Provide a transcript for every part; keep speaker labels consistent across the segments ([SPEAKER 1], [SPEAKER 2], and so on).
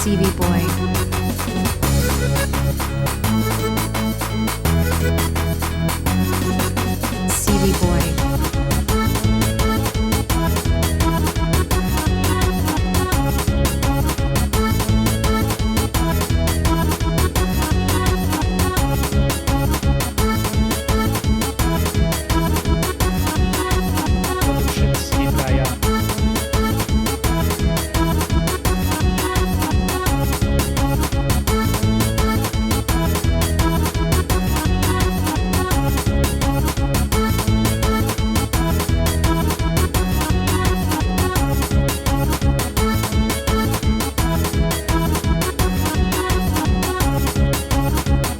[SPEAKER 1] CV Boy, CV Boy,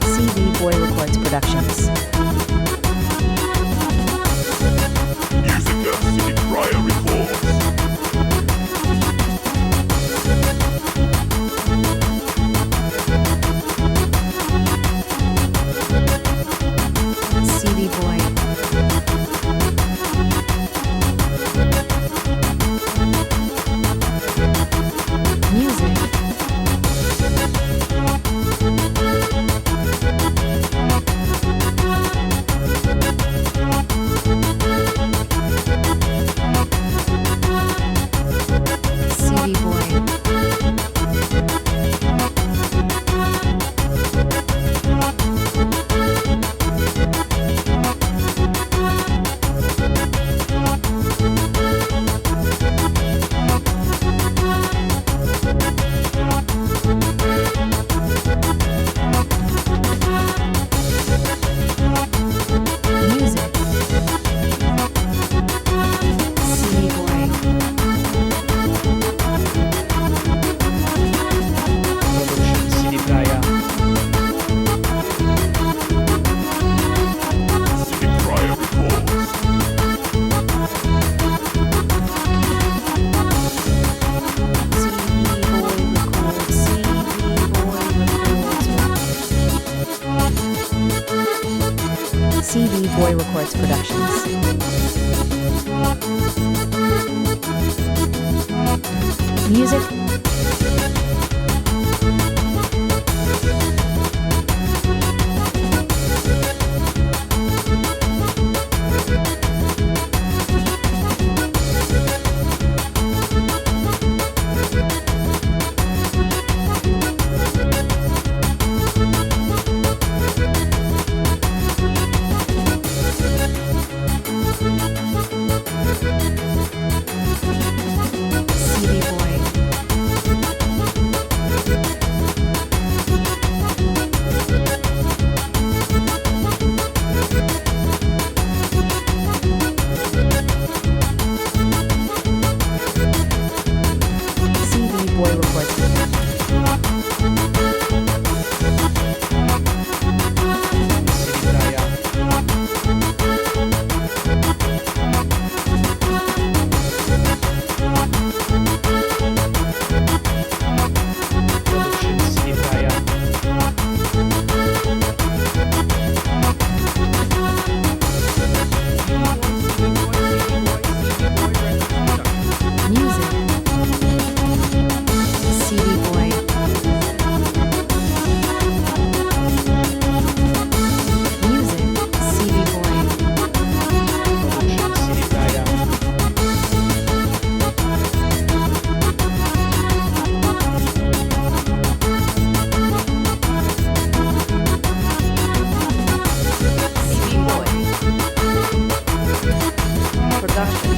[SPEAKER 1] CV Boy Records Productions.
[SPEAKER 2] Música, City Prior Records.
[SPEAKER 1] CV Boy, music, CV Boy, music, CV Boy,
[SPEAKER 3] Production City Prior.
[SPEAKER 2] City Prior Records.
[SPEAKER 1] CV Boy Records Productions. Music, CV Boy, CV Boy Records Productions.
[SPEAKER 3] City Prior. Production City Prior.
[SPEAKER 1] Music, CV Boy, music, CV Boy,
[SPEAKER 3] Production City Prior.
[SPEAKER 1] CV Boy, production.